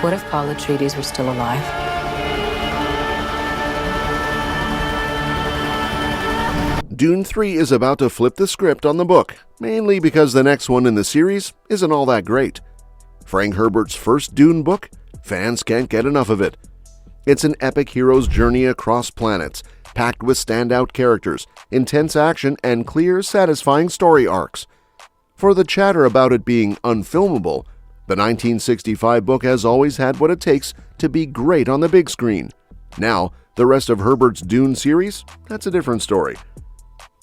What if Paul Atreides were still alive? Dune 3 is about to flip the script on the book, mainly because the next one in the series isn't all that great. Frank Herbert's first Dune book, fans can't get enough of it. It's an epic hero's journey across planets, packed with standout characters, intense action, and clear, satisfying story arcs. For the chatter about it being unfilmable, the 1965 book has always had what it takes to be great on the big screen. Now, the rest of Herbert's Dune series, that's a different story.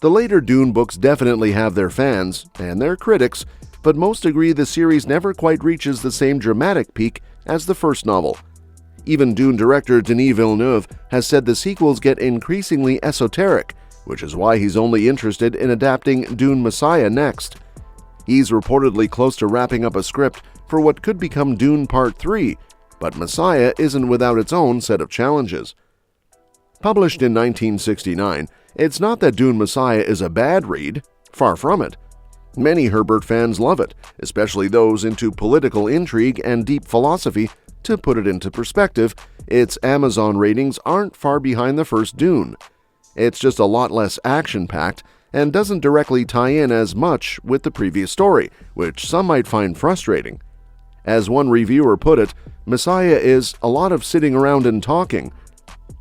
The later Dune books definitely have their fans and their critics, but most agree the series never quite reaches the same dramatic peak as the first novel. Even Dune director Denis Villeneuve has said the sequels get increasingly esoteric, which is why he's only interested in adapting Dune Messiah next. He's reportedly close to wrapping up a script for what could become Dune Part 3, but Messiah isn't without its own set of challenges. Published in 1969, it's not that Dune Messiah is a bad read, far from it. Many Herbert fans love it, especially those into political intrigue and deep philosophy. To put it into perspective, its Amazon ratings aren't far behind the first Dune. It's just a lot less action-packed and doesn't directly tie in as much with the previous story, which some might find frustrating. As one reviewer put it, Messiah is a lot of sitting around and talking.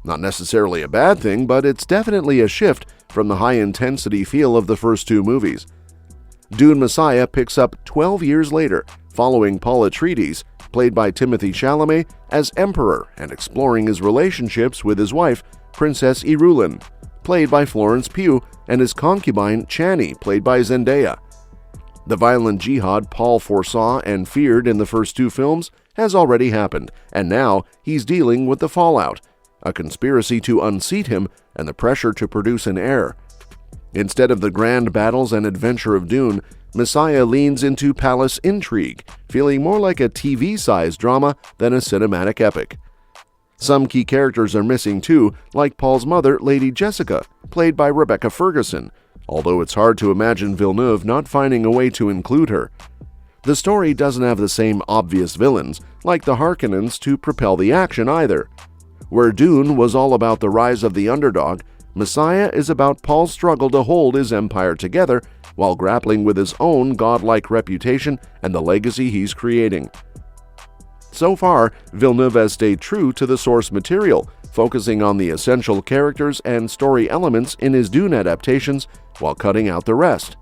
Not necessarily a bad thing, but it's definitely a shift from the high-intensity feel of the first two movies. Dune Messiah picks up 12 years later, following Paul Atreides, played by Timothée Chalamet, as Emperor and exploring his relationships with his wife, Princess Irulan, played by Florence Pugh, and his concubine, Chani, played by Zendaya. The violent jihad Paul foresaw and feared in the first two films has already happened, and now he's dealing with the fallout, a conspiracy to unseat him and the pressure to produce an heir. Instead of the grand battles and adventure of Dune, Messiah leans into palace intrigue, feeling more like a TV-sized drama than a cinematic epic. Some key characters are missing too, like Paul's mother, Lady Jessica, played by Rebecca Ferguson, although it's hard to imagine Villeneuve not finding a way to include her. The story doesn't have the same obvious villains, like the Harkonnens, to propel the action either. Where Dune was all about the rise of the underdog, Messiah is about Paul's struggle to hold his empire together while grappling with his own godlike reputation and the legacy he's creating. So far, Villeneuve has stayed true to the source material, focusing on the essential characters and story elements in his Dune adaptations while cutting out the rest.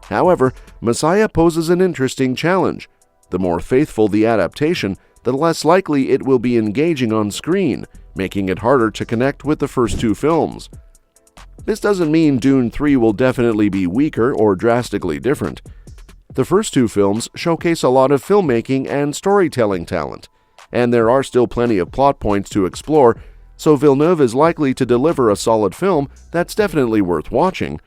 However, Messiah poses an interesting challenge. The more faithful the adaptation, the less likely it will be engaging on screen, making it harder to connect with the first two films. This doesn't mean Dune 3 will definitely be weaker or drastically different. The first two films showcase a lot of filmmaking and storytelling talent, and there are still plenty of plot points to explore, so Villeneuve is likely to deliver a solid film that's definitely worth watching.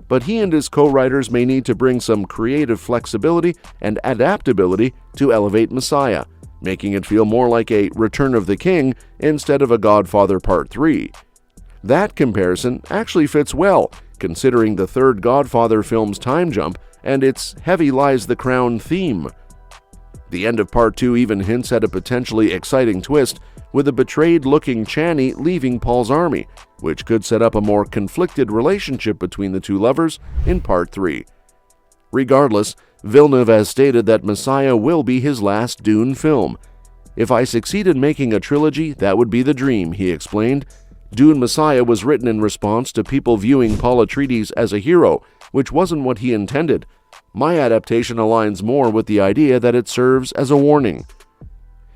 But he and his co-writers may need to bring some creative flexibility and adaptability to elevate Messiah, making it feel more like a Return of the King instead of a Godfather Part 3. That comparison actually fits well, considering the third Godfather film's time jump and its heavy lies the crown theme. The end of Part 2 even hints at a potentially exciting twist, with a betrayed-looking Chani leaving Paul's army, which could set up a more conflicted relationship between the two lovers in Part 3. Regardless, Villeneuve has stated that Messiah will be his last Dune film. "If I succeed in making a trilogy, that would be the dream," he explained. Dune Messiah was written in response to people viewing Paul Atreides as a hero, which wasn't what he intended. My adaptation aligns more with the idea that it serves as a warning.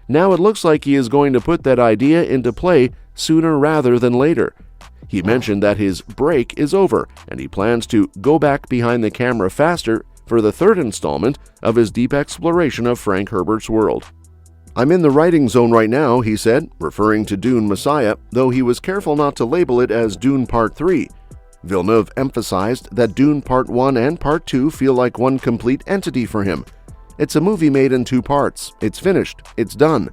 Now it looks like he is going to put that idea into play sooner rather than later. He mentioned that his break is over, and he plans to go back behind the camera faster for the third installment of his deep exploration of Frank Herbert's world. "I'm in the writing zone right now," he said, referring to Dune Messiah, though he was careful not to label it as Dune Part 3. Villeneuve emphasized that Dune Part 1 and Part 2 feel like one complete entity for him. "It's a movie made in two parts. It's finished. It's done."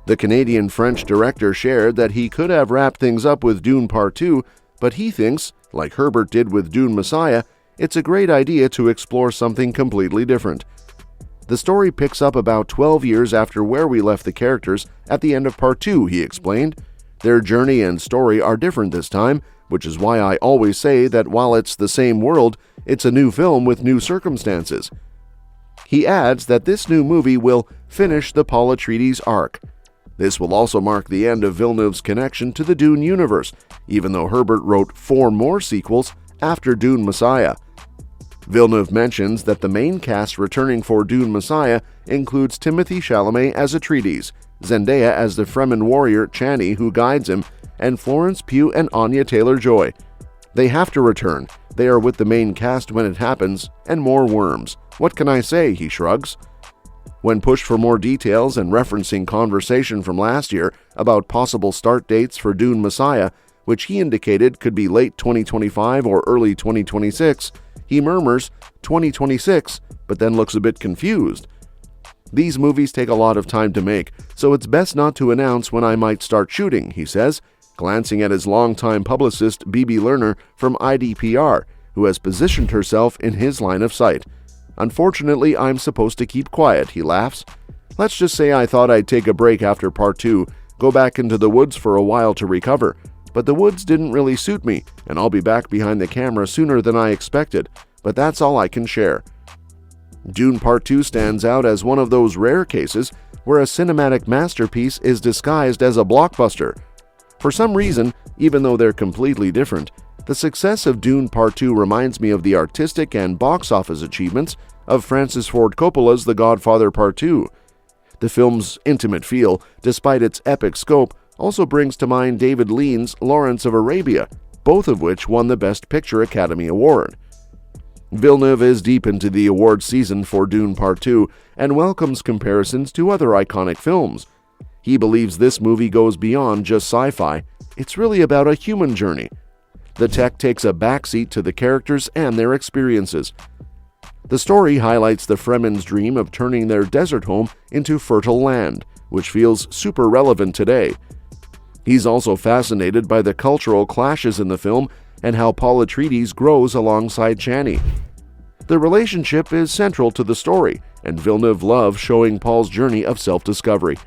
The Canadian-French director shared that he could have wrapped things up with Dune Part 2, but he thinks, like Herbert did with Dune Messiah, it's a great idea to explore something completely different. The story picks up about 12 years after where we left the characters at the end of Part 2, he explained. Their journey and story are different this time, which is why I always say that while it's the same world, it's a new film with new circumstances. He adds that this new movie will finish the Paul Atreides arc. This will also mark the end of Villeneuve's connection to the Dune universe, even though Herbert wrote 4 more sequels after Dune Messiah. Villeneuve mentions that the main cast returning for Dune Messiah includes Timothée Chalamet as Atreides, Zendaya as the Fremen warrior Chani who guides him, and Florence Pugh and Anya Taylor-Joy. They have to return. They are with the main cast when it happens, and more worms. What can I say? He shrugs. When pushed for more details and referencing conversation from last year about possible start dates for Dune Messiah, which he indicated could be late 2025 or early 2026, he murmurs 2026, but then looks a bit confused. These movies take a lot of time to make, so it's best not to announce when I might start shooting, he says, glancing at his longtime publicist Bibi Lerner from IDPR, who has positioned herself in his line of sight. Unfortunately, I'm supposed to keep quiet, he laughs. Let's just say I thought I'd take a break after Part 2, go back into the woods for a while to recover. But the woods didn't really suit me, and I'll be back behind the camera sooner than I expected. But that's all I can share. Dune Part 2 stands out as one of those rare cases where a cinematic masterpiece is disguised as a blockbuster. For some reason, even though they're completely different, the success of Dune Part 2 reminds me of the artistic and box office achievements of Francis Ford Coppola's The Godfather Part 2. The film's intimate feel, despite its epic scope, also brings to mind David Lean's Lawrence of Arabia, both of which won the Best Picture Academy Award. Villeneuve is deep into the award season for Dune Part 2 and welcomes comparisons to other iconic films. He believes this movie goes beyond just sci-fi. It's really about a human journey. The tech takes a backseat to the characters and their experiences. The story highlights the Fremen's dream of turning their desert home into fertile land, which feels super relevant today. He's also fascinated by the cultural clashes in the film and how Paul Atreides grows alongside Chani. The relationship is central to the story, and Villeneuve loves showing Paul's journey of self-discovery.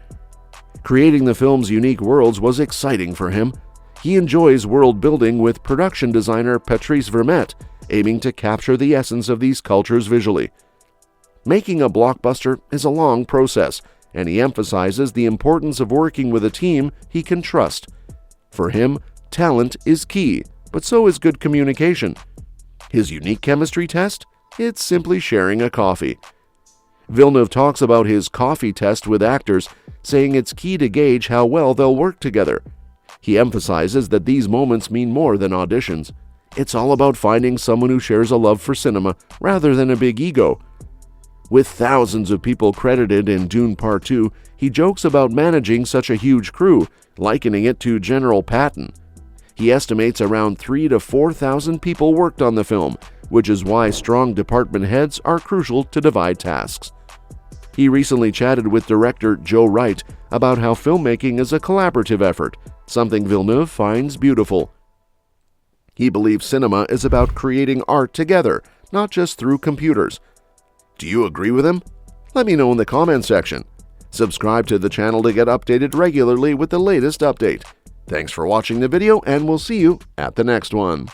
Creating the film's unique worlds was exciting for him. He enjoys world building with production designer Patrice Vermette, aiming to capture the essence of these cultures visually. Making a blockbuster is a long process, and he emphasizes the importance of working with a team he can trust. For him, talent is key, but so is good communication. His unique chemistry test? It's simply sharing a coffee. Villeneuve talks about his coffee test with actors, saying it's key to gauge how well they'll work together. He emphasizes that these moments mean more than auditions. It's all about finding someone who shares a love for cinema rather than a big ego. With thousands of people credited in Dune Part 2, he jokes about managing such a huge crew, likening it to General Patton. He estimates around 3,000 to 4,000 people worked on the film, which is why strong department heads are crucial to divide tasks. He recently chatted with director Joe Wright about how filmmaking is a collaborative effort, something Villeneuve finds beautiful. He believes cinema is about creating art together, not just through computers. Do you agree with him? Let me know in the comment section. Subscribe to the channel to get updated regularly with the latest update. Thanks for watching the video, and we'll see you at the next one.